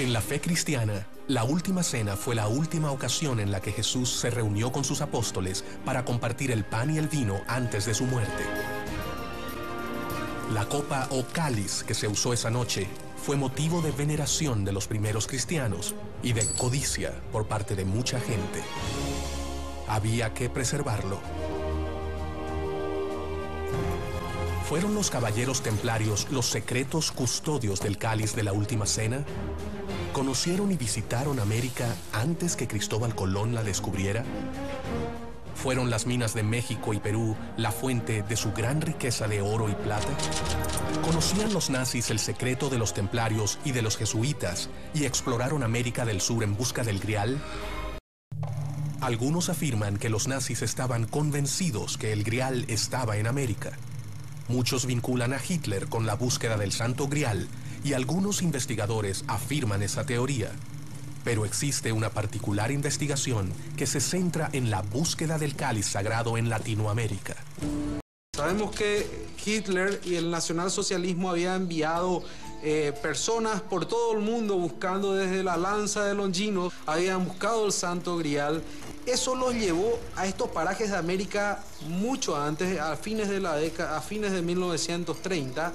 En la fe cristiana, la última cena fue la última ocasión en la que Jesús se reunió con sus apóstoles para compartir el pan y el vino antes de su muerte. La copa o cáliz que se usó esa noche fue motivo de veneración de los primeros cristianos y de codicia por parte de mucha gente. Había que preservarlo. ¿Fueron los caballeros templarios los secretos custodios del cáliz de la última cena? ¿Conocieron y visitaron América antes que Cristóbal Colón la descubriera? ¿Fueron las minas de México y Perú la fuente de su gran riqueza de oro y plata? ¿Conocían los nazis el secreto de los templarios y de los jesuitas y exploraron América del Sur en busca del Grial? Algunos afirman que los nazis estaban convencidos que el Grial estaba en América. Muchos vinculan a Hitler con la búsqueda del Santo Grial y algunos investigadores afirman esa teoría. Pero existe una particular investigación que se centra en la búsqueda del cáliz sagrado en Latinoamérica. Sabemos que Hitler y el nacionalsocialismo habían enviado personas por todo el mundo buscando desde la lanza de Longinos, habían buscado el Santo Grial. Eso los llevó a estos parajes de América mucho antes, a fines de 1930.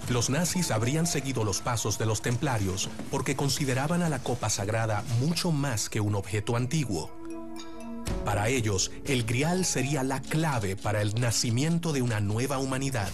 Los nazis habrían seguido los pasos de los templarios porque consideraban a la copa sagrada mucho más que un objeto antiguo. Para ellos, el Grial sería la clave para el nacimiento de una nueva humanidad.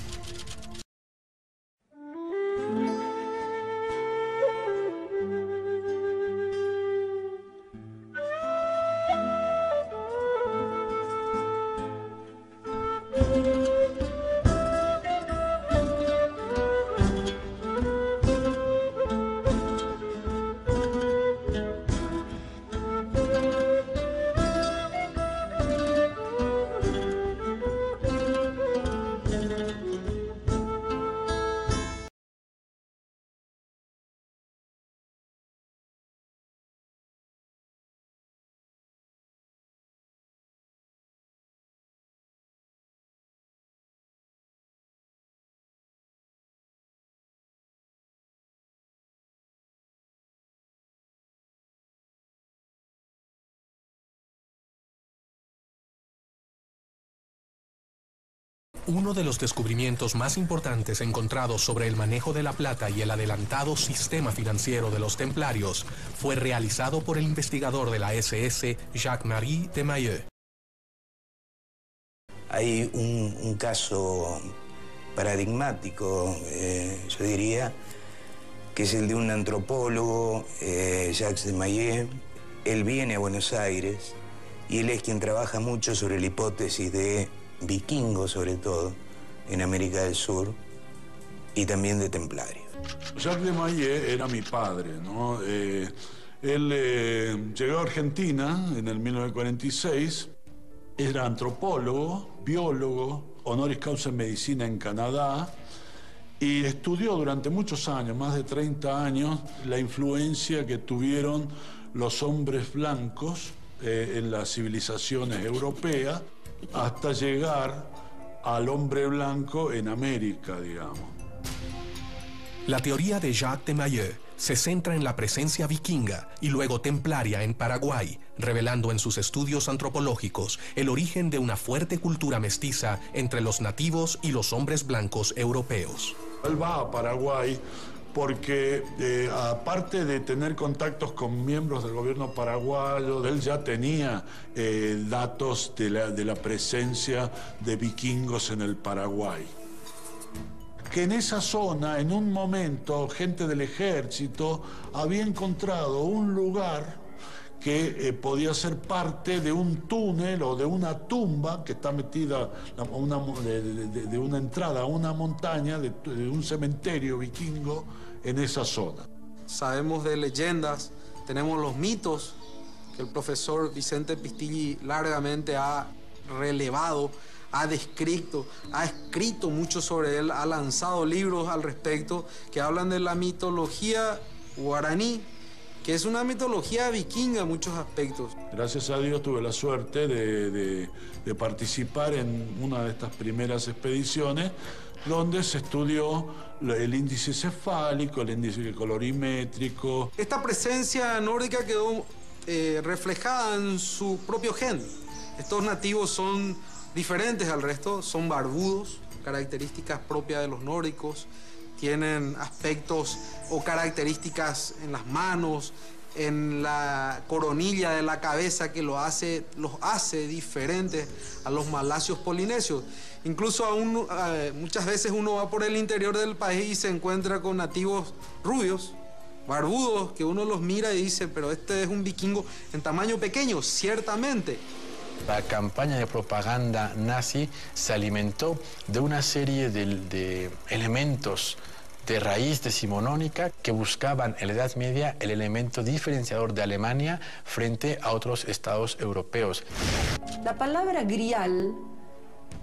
Uno de los descubrimientos más importantes encontrados sobre el manejo de la plata y el adelantado sistema financiero de los templarios fue realizado por el investigador de la SS, Jacques-Marie de Maillet. Hay un caso paradigmático, yo diría, que es el de un antropólogo, Jacques de Maillet. Él viene a Buenos Aires y él es quien trabaja mucho sobre la hipótesis de vikingos, sobre todo, en América del Sur, y también de templarios. Jacques de Maillet era mi padre, ¿no? Él llegó a Argentina en el 1946, era antropólogo, biólogo, honoris causa en medicina en Canadá, y estudió durante muchos años, más de 30 años, la influencia que tuvieron los hombres blancos en las civilizaciones europeas, hasta llegar al hombre blanco en América, digamos. La teoría de Jacques de Maillet se centra en la presencia vikinga y luego templaria en Paraguay, revelando en sus estudios antropológicos el origen de una fuerte cultura mestiza entre los nativos y los hombres blancos europeos. Él va a Paraguay porque, aparte de tener contactos con miembros del gobierno paraguayo, él ya tenía datos de la presencia de vikingos en el Paraguay. Que en esa zona, en un momento, gente del ejército había encontrado un lugar que podía ser parte de un túnel o de una tumba que está metida de una entrada a una montaña, de un cementerio vikingo en esa zona. Sabemos de leyendas, tenemos los mitos que el profesor Vicente Pistilli largamente ha relevado, ha descrito, ha escrito mucho sobre él, ha lanzado libros al respecto que hablan de la mitología guaraní que es una mitología vikinga en muchos aspectos. Gracias a Dios tuve la suerte de participar en una de estas primeras expediciones donde se estudió el índice cefálico, el índice colorimétrico. Esta presencia nórdica quedó reflejada en su propio gen. Estos nativos son diferentes al resto, son barbudos, características propias de los nórdicos, tienen aspectos o características en las manos, en la coronilla de la cabeza que los hace diferentes a los malasios polinesios. Incluso muchas veces uno va por el interior del país y se encuentra con nativos rubios, barbudos, que uno los mira y dice, pero este es un vikingo en tamaño pequeño, ciertamente. La campaña de propaganda nazi se alimentó de una serie de elementos de raíz decimonónica que buscaban en la Edad Media el elemento diferenciador de Alemania frente a otros estados europeos. La palabra grial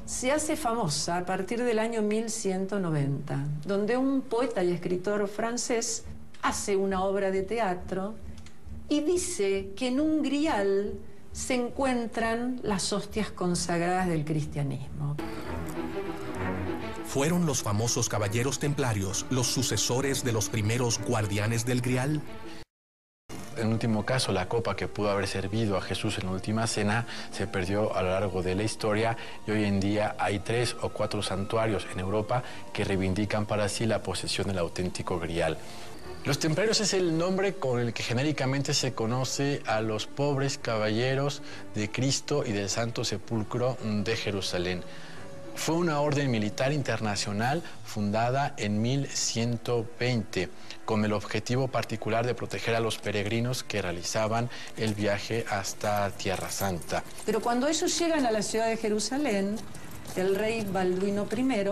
se hace famosa a partir del año 1190, donde un poeta y escritor francés hace una obra de teatro y dice que en un grial se encuentran las hostias consagradas del cristianismo. ¿Fueron los famosos caballeros templarios los sucesores de los primeros guardianes del Grial? En último caso, la copa que pudo haber servido a Jesús en la última cena se perdió a lo largo de la historia y hoy en día hay 3 o 4 santuarios en Europa que reivindican para sí la posesión del auténtico Grial. Los templarios es el nombre con el que genéricamente se conoce a los pobres caballeros de Cristo y del Santo Sepulcro de Jerusalén. Fue una orden militar internacional fundada en 1120 con el objetivo particular de proteger a los peregrinos que realizaban el viaje hasta Tierra Santa. Pero cuando ellos llegan a la ciudad de Jerusalén, el rey Balduino I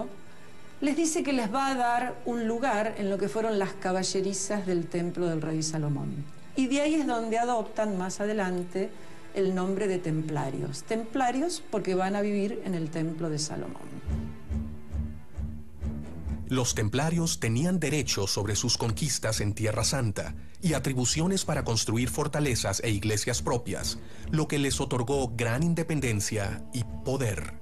les dice que les va a dar un lugar en lo que fueron las caballerizas del templo del rey Salomón. Y de ahí es donde adoptan más adelante el nombre de templarios. Templarios porque van a vivir en el templo de Salomón. Los templarios tenían derecho sobre sus conquistas en Tierra Santa y atribuciones para construir fortalezas e iglesias propias, lo que les otorgó gran independencia y poder.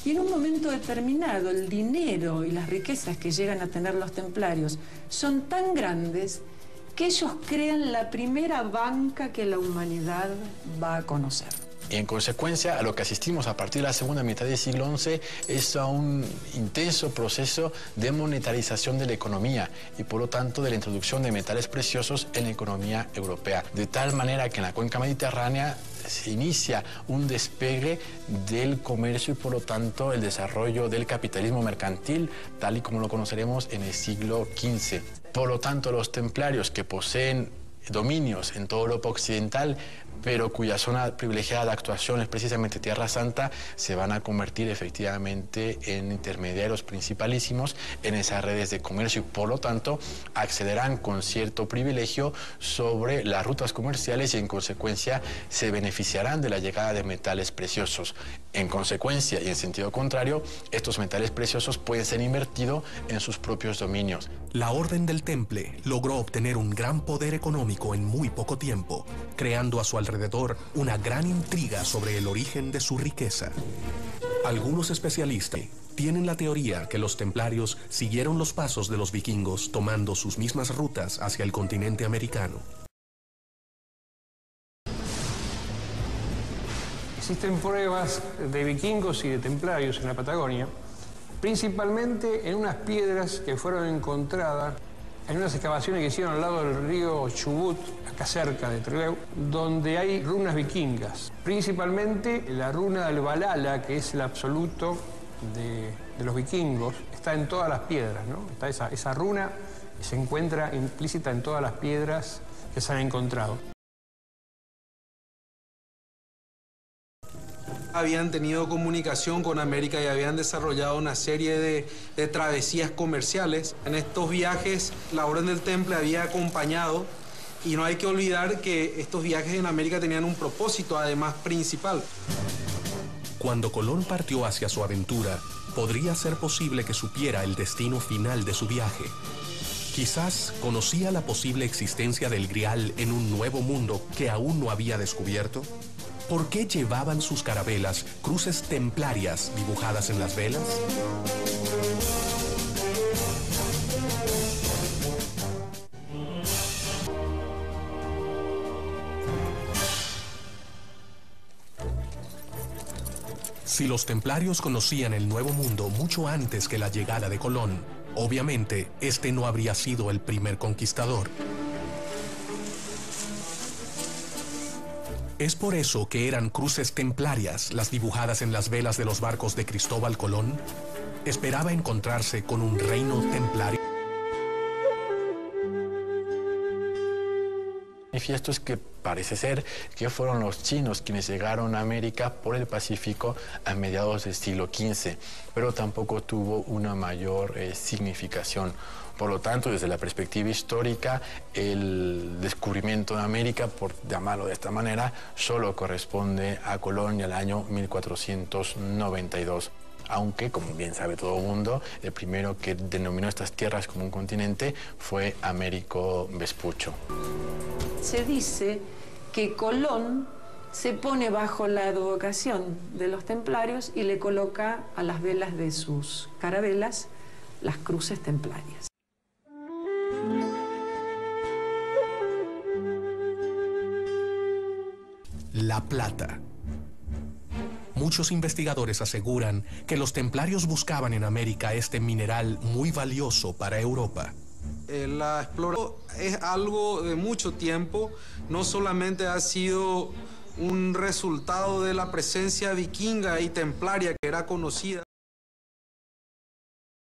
Y en un momento determinado, el dinero y las riquezas que llegan a tener los templarios son tan grandes que ellos crean la primera banca que la humanidad va a conocer. Y en consecuencia, a lo que asistimos a partir de la segunda mitad del siglo XI es a un intenso proceso de monetarización de la economía y por lo tanto de la introducción de metales preciosos en la economía europea. De tal manera que en la cuenca mediterránea se inicia un despegue del comercio y por lo tanto el desarrollo del capitalismo mercantil tal y como lo conoceremos en el siglo XV. Por lo tanto, los templarios que poseen dominios en toda Europa occidental, pero cuya zona privilegiada de actuación es precisamente Tierra Santa, se van a convertir efectivamente en intermediarios principalísimos en esas redes de comercio y por lo tanto accederán con cierto privilegio sobre las rutas comerciales y en consecuencia se beneficiarán de la llegada de metales preciosos. En consecuencia y en sentido contrario, estos metales preciosos pueden ser invertidos en sus propios dominios. La Orden del Temple logró obtener un gran poder económico en muy poco tiempo, creando a su alrededor una gran intriga sobre el origen de su riqueza. Algunos especialistas tienen la teoría que los templarios siguieron los pasos de los vikingos tomando sus mismas rutas hacia el continente americano. Existen pruebas de vikingos y de templarios en la Patagonia, principalmente en unas piedras que fueron encontradas en unas excavaciones que hicieron al lado del río Chubut, acá cerca de Trelew, donde hay runas vikingas. Principalmente la runa del Valhalla, que es el absoluto de los vikingos, está en todas las piedras, ¿no? Está esa runa se encuentra implícita en todas las piedras que se han encontrado. Habían tenido comunicación con América y habían desarrollado una serie de travesías comerciales. En estos viajes la Orden del Temple había acompañado y no hay que olvidar que estos viajes en América tenían un propósito además principal. Cuando Colón partió hacia su aventura, podría ser posible que supiera el destino final de su viaje. Quizás conocía la posible existencia del Grial en un nuevo mundo que aún no había descubierto. ¿Por qué llevaban sus carabelas cruces templarias dibujadas en las velas? Si los templarios conocían el Nuevo Mundo mucho antes que la llegada de Colón, obviamente este no habría sido el primer conquistador. ¿Es por eso que eran cruces templarias las dibujadas en las velas de los barcos de Cristóbal Colón? ¿Esperaba encontrarse con un reino templario? Manifiesto es que parece ser que fueron los chinos quienes llegaron a América por el Pacífico a mediados del siglo XV, pero tampoco tuvo una mayor significación. Por lo tanto, desde la perspectiva histórica, el descubrimiento de América, por llamarlo de esta manera, solo corresponde a Colón y al año 1492. Aunque, como bien sabe todo el mundo, el primero que denominó estas tierras como un continente fue Américo Vespucio. Se dice que Colón se pone bajo la advocación de los templarios y le coloca a las velas de sus carabelas las cruces templarias. La plata. Muchos investigadores aseguran que los templarios buscaban en América este mineral muy valioso para Europa. La exploración es algo de mucho tiempo, no solamente ha sido un resultado de la presencia vikinga y templaria que era conocida.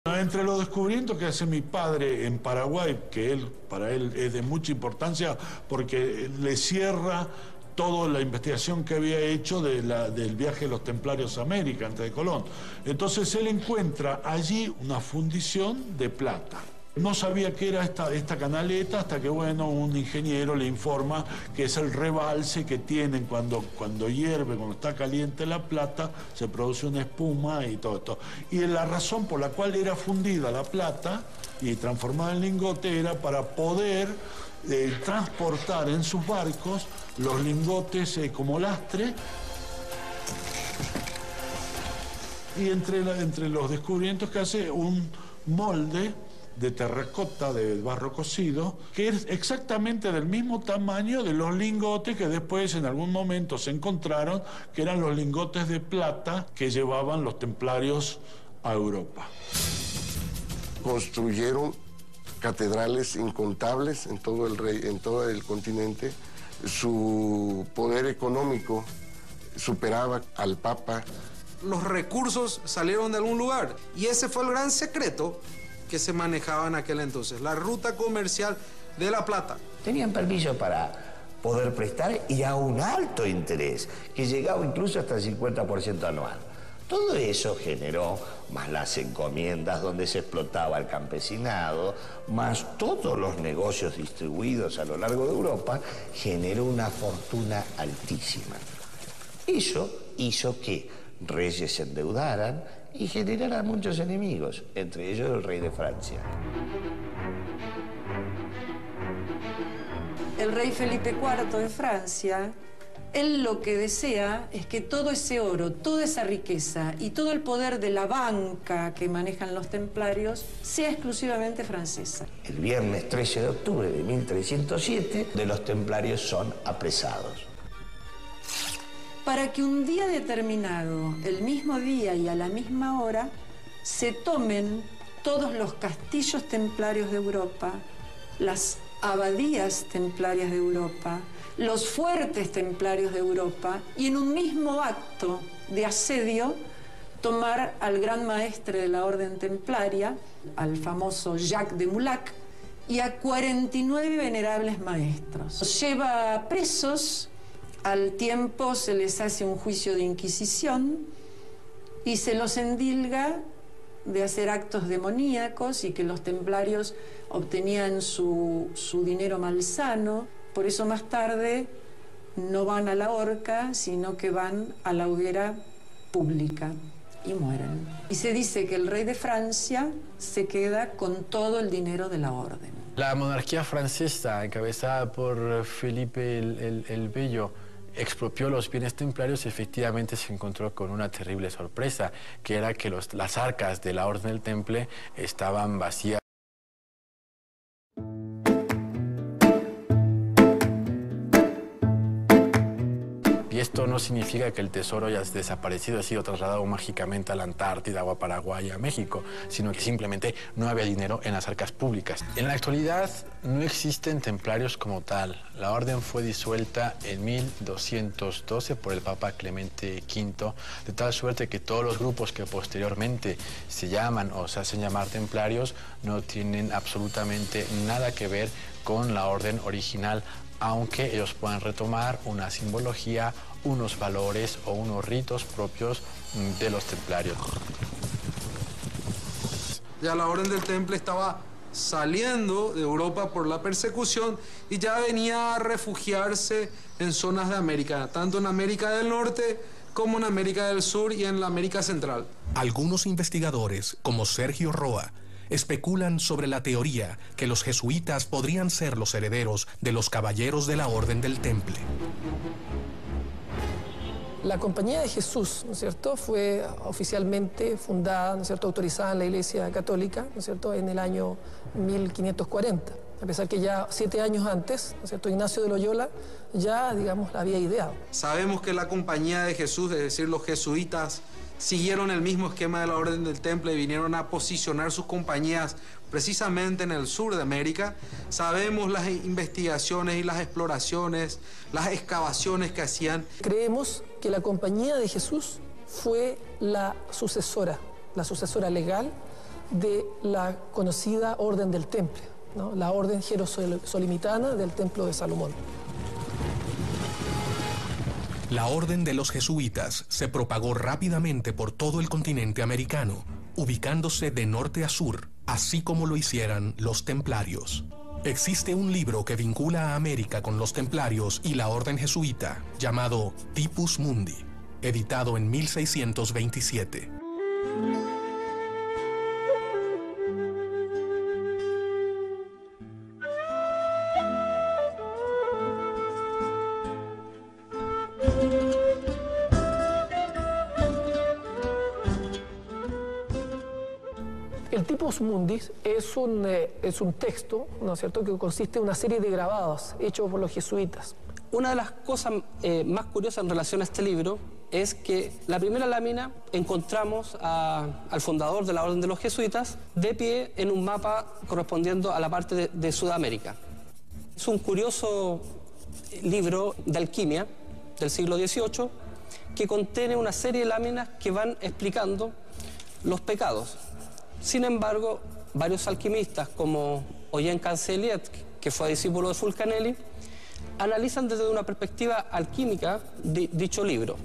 Entre los descubrimientos que hace mi padre en Paraguay, que para él es de mucha importancia porque le cierra toda la investigación que había hecho del viaje de los templarios a América antes de Colón. Entonces él encuentra allí una fundición de plata. No sabía qué era esta canaleta hasta que, bueno, un ingeniero le informa que es el rebalse que tienen cuando hierve, cuando está caliente la plata, se produce una espuma y todo esto. Y la razón por la cual era fundida la plata y transformada en lingote era para poder transportar en sus barcos los lingotes como lastre. Y entre los descubrimientos que hace un molde de terracota, de barro cocido, que es exactamente del mismo tamaño de los lingotes que después en algún momento se encontraron, que eran los lingotes de plata que llevaban los templarios a Europa. Construyeron catedrales incontables en todo el continente. Su poder económico superaba al Papa. Los recursos salieron de algún lugar y ese fue el gran secreto que se manejaba en aquel entonces, la ruta comercial de la plata. Tenían permiso para poder prestar y a un alto interés, que llegaba incluso hasta el 50% anual. Todo eso generó, más las encomiendas donde se explotaba el campesinado, más todos los negocios distribuidos a lo largo de Europa, generó una fortuna altísima. Eso hizo que reyes se endeudaran y generaran muchos enemigos, entre ellos el rey de Francia. El rey Felipe IV de Francia, él lo que desea es que todo ese oro, toda esa riqueza y todo el poder de la banca que manejan los templarios sea exclusivamente francesa. El viernes 13 de octubre de 1307, de los templarios son apresados. Para que un día determinado, el mismo día y a la misma hora, se tomen todos los castillos templarios de Europa, las abadías templarias de Europa, los fuertes templarios de Europa, y en un mismo acto de asedio tomar al gran maestre de la orden templaria, al famoso Jacques de Mulac, y a 49 venerables maestros. Los lleva presos. Al tiempo se les hace un juicio de inquisición y se los endilga de hacer actos demoníacos y que los templarios obtenían su dinero malsano. Por eso más tarde no van a la horca, sino que van a la hoguera pública y mueren. Y se dice que el rey de Francia se queda con todo el dinero de la orden. La monarquía francesa, encabezada por Felipe el Bello, expropió los bienes templarios y efectivamente se encontró con una terrible sorpresa, que era que las arcas de la Orden del Temple estaban vacías. Y esto no significa que el tesoro haya desaparecido, ha sido trasladado mágicamente a la Antártida o a Paraguay, a México, sino que simplemente no había dinero en las arcas públicas. En la actualidad no existen templarios como tal. La orden fue disuelta en 1212 por el Papa Clemente V, de tal suerte que todos los grupos que posteriormente se llaman o se hacen llamar templarios no tienen absolutamente nada que ver con la orden original, aunque ellos puedan retomar una simbología, unos valores o unos ritos propios de los templarios. Ya la Orden del Temple estaba saliendo de Europa por la persecución y ya venía a refugiarse en zonas de América, tanto en América del Norte como en América del Sur y en la América Central. Algunos investigadores, como Sergio Roa, especulan sobre la teoría que los jesuitas podrían ser los herederos de los caballeros de la Orden del Temple. La Compañía de Jesús, ¿no es cierto?, fue oficialmente fundada, ¿no es cierto?, autorizada en la Iglesia Católica, ¿no es cierto?, en el año 1540. A pesar que ya 7 años antes, ¿no es cierto?, Ignacio de Loyola ya, digamos, la había ideado. Sabemos que la Compañía de Jesús, es decir, los jesuitas, siguieron el mismo esquema de la Orden del Temple y vinieron a posicionar sus compañías precisamente en el sur de América. Sabemos las investigaciones y las exploraciones, las excavaciones que hacían. Creemos que la Compañía de Jesús fue la sucesora legal de la conocida Orden del Temple, ¿no?, la Orden Jerosolimitana del Templo de Salomón. La Orden de los Jesuitas se propagó rápidamente por todo el continente americano, ubicándose de norte a sur, así como lo hicieran los templarios. Existe un libro que vincula a América con los templarios y la Orden Jesuita, llamado Typus Mundi, editado en 1627. El Typus Mundi es un texto, ¿no es cierto?, que consiste en una serie de grabados hechos por los jesuitas. Una de las cosas más curiosas en relación a este libro es que la primera lámina encontramos al fundador de la Orden de los Jesuitas de pie en un mapa correspondiendo a la parte de Sudamérica. Es un curioso libro de alquimia del siglo XVIII que contiene una serie de láminas que van explicando los pecados. Sin embargo, varios alquimistas como Eugène Canceliet, que fue discípulo de Fulcanelli, analizan desde una perspectiva alquímica dicho libro.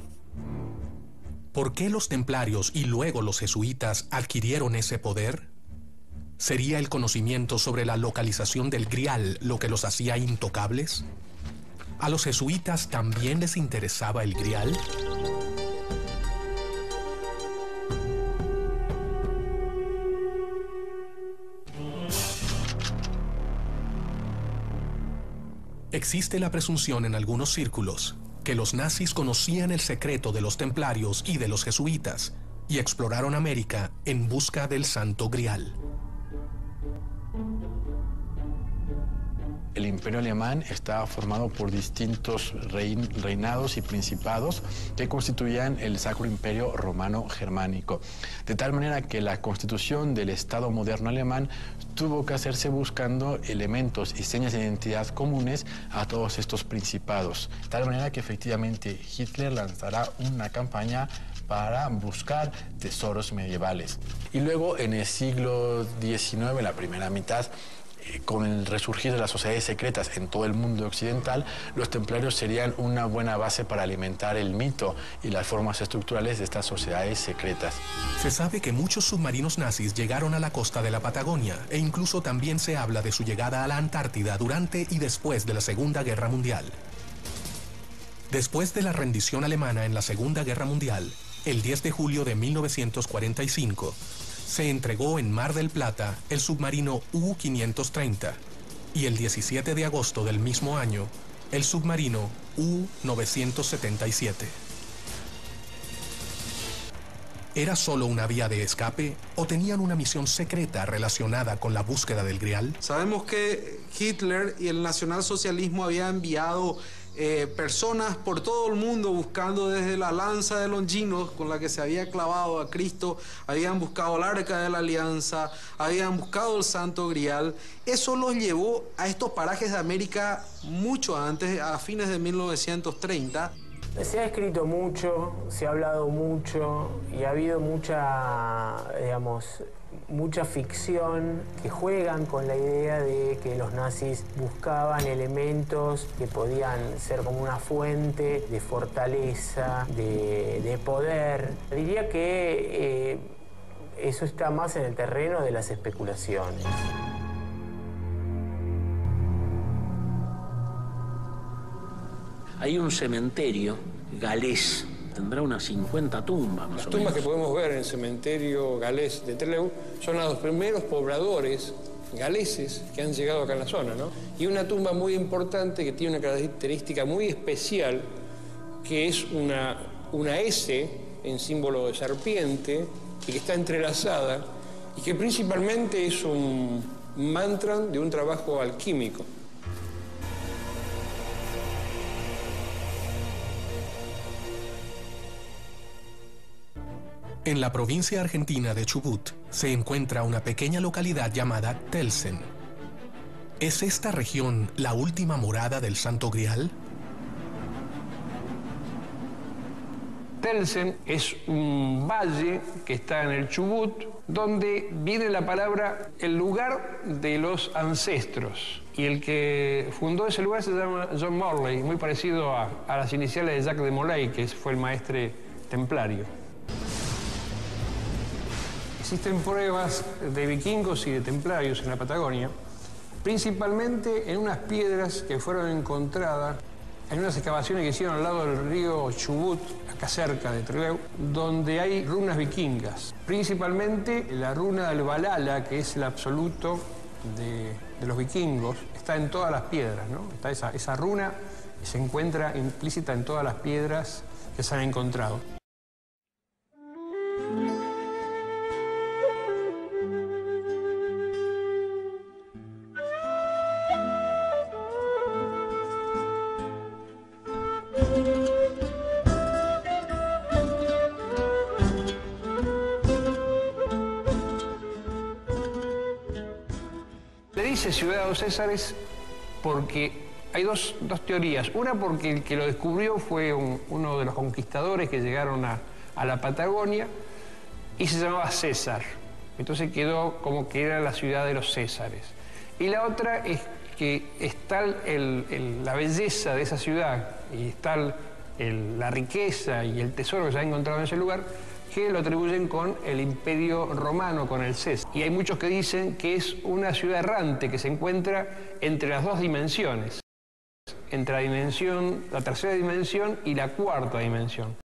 ¿Por qué los templarios y luego los jesuitas adquirieron ese poder? ¿Sería el conocimiento sobre la localización del Grial lo que los hacía intocables? ¿A los jesuitas también les interesaba el Grial? Existe la presunción en algunos círculos que los nazis conocían el secreto de los templarios y de los jesuitas y exploraron América en busca del Santo Grial. El Imperio Alemán estaba formado por distintos reinados y principados que constituían el Sacro Imperio Romano Germánico. De tal manera que la constitución del Estado moderno alemán tuvo que hacerse buscando elementos y señas de identidad comunes a todos estos principados. De tal manera que efectivamente Hitler lanzará una campaña para buscar tesoros medievales. Y luego en el siglo XIX, en la primera mitad, con el resurgir de las sociedades secretas en todo el mundo occidental, los templarios serían una buena base para alimentar el mito y las formas estructurales de estas sociedades secretas. Se sabe que muchos submarinos nazis llegaron a la costa de la Patagonia e incluso también se habla de su llegada a la Antártida durante y después de la Segunda Guerra Mundial. Después de la rendición alemana en la Segunda Guerra Mundial, el 10 de julio de 1945, se entregó en Mar del Plata el submarino U-530, y el 17 de agosto del mismo año, el submarino U-977. ¿Era solo una vía de escape o tenían una misión secreta relacionada con la búsqueda del Grial? Sabemos que Hitler y el nacionalsocialismo habían enviado personas por todo el mundo buscando desde la lanza de Longinos con la que se había clavado a Cristo, habían buscado el Arca de la Alianza, habían buscado el Santo Grial. Eso los llevó a estos parajes de América mucho antes, a fines de 1930. Se ha escrito mucho, se ha hablado mucho y ha habido mucha ficción que juegan con la idea de que los nazis buscaban elementos que podían ser como una fuente de fortaleza, de poder. Diría que eso está más en el terreno de las especulaciones. Hay un cementerio galés, tendrá unas 50 tumbas más o menos. Las tumbas que podemos ver en el cementerio galés de Trelew son los primeros pobladores galeses que han llegado acá en la zona, ¿no? Y una tumba muy importante que tiene una característica muy especial, que es una S en símbolo de serpiente y que está entrelazada y que principalmente es un mantra de un trabajo alquímico. En la provincia argentina de Chubut se encuentra una pequeña localidad llamada Telsen. ¿Es esta región la última morada del Santo Grial? Telsen es un valle que está en el Chubut, donde viene la palabra el lugar de los ancestros. Y el que fundó ese lugar se llama John Morley, muy parecido a las iniciales de Jacques de Molay, que fue el maestre templario. Existen pruebas de vikingos y de templarios en la Patagonia, principalmente en unas piedras que fueron encontradas en unas excavaciones que hicieron al lado del río Chubut, acá cerca de Trelew, donde hay runas vikingas. Principalmente la runa del Valhalla, que es el absoluto de los vikingos, está en todas las piedras, ¿no? Está esa runa se encuentra implícita en todas las piedras que se han encontrado. Le dice ciudad de los Césares porque hay dos teorías. Una porque el que lo descubrió fue uno de los conquistadores que llegaron a la Patagonia y se llamaba César. Entonces quedó como que era la ciudad de los Césares. Y la otra es que está la belleza de esa ciudad y está la riqueza y el tesoro que se ha encontrado en ese lugar, que lo atribuyen con el Imperio Romano, con el César. Y hay muchos que dicen que es una ciudad errante que se encuentra entre las dos dimensiones, entre la tercera dimensión y la cuarta dimensión,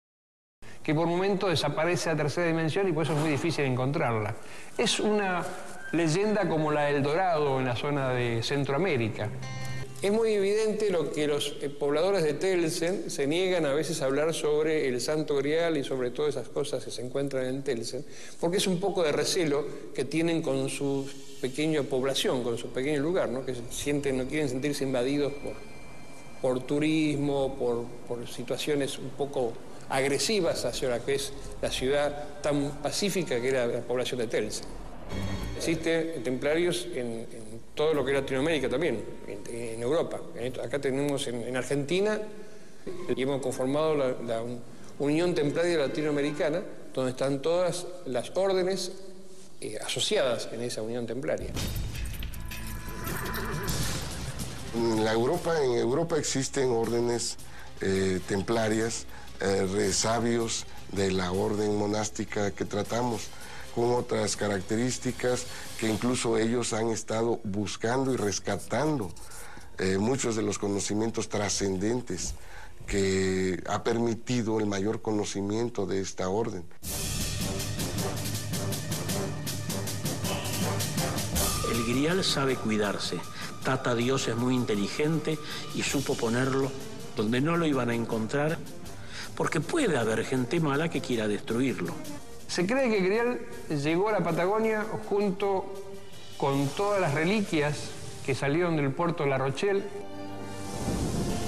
que por un momento desaparece la tercera dimensión y por eso es muy difícil encontrarla. Es una leyenda como la del Dorado en la zona de Centroamérica. Es muy evidente lo que los pobladores de Telsen se niegan a veces a hablar sobre el Santo Grial y sobre todas esas cosas que se encuentran en Telsen, porque es un poco de recelo que tienen con su pequeña población, con su pequeño lugar, ¿no? Que no quieren sentirse invadidos por turismo, por situaciones un poco agresivas hacia la que es la ciudad tan pacífica que era la población de Telsen. Existen templarios en todo lo que es Latinoamérica también, en Europa. Acá tenemos en Argentina y hemos conformado la Unión Templaria Latinoamericana, donde están todas las órdenes asociadas en esa Unión Templaria. En Europa existen órdenes templarias, sabios de la orden monástica que tratamos, con otras características que incluso ellos han estado buscando y rescatando muchos de los conocimientos trascendentes que ha permitido el mayor conocimiento de esta orden. El Grial sabe cuidarse, Tata Dios es muy inteligente y supo ponerlo donde no lo iban a encontrar, porque puede haber gente mala que quiera destruirlo. Se cree que Grial llegó a la Patagonia junto con todas las reliquias que salieron del puerto de La Rochelle.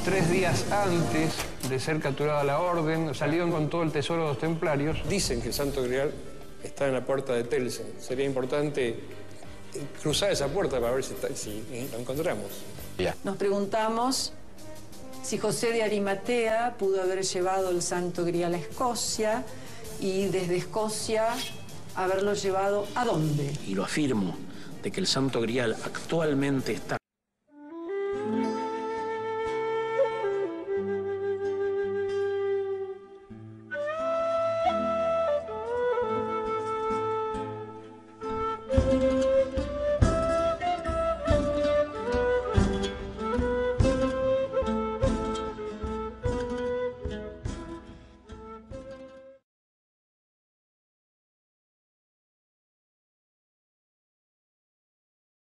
3 días antes de ser capturada la orden, salieron con todo el tesoro de los templarios. Dicen que el Santo Grial está en la puerta de Telsen. Sería importante cruzar esa puerta para ver si lo encontramos. Nos preguntamos si José de Arimatea pudo haber llevado el Santo Grial a Escocia y desde Escocia haberlo llevado ¿a dónde? Y lo afirmo, de que el Santo Grial actualmente está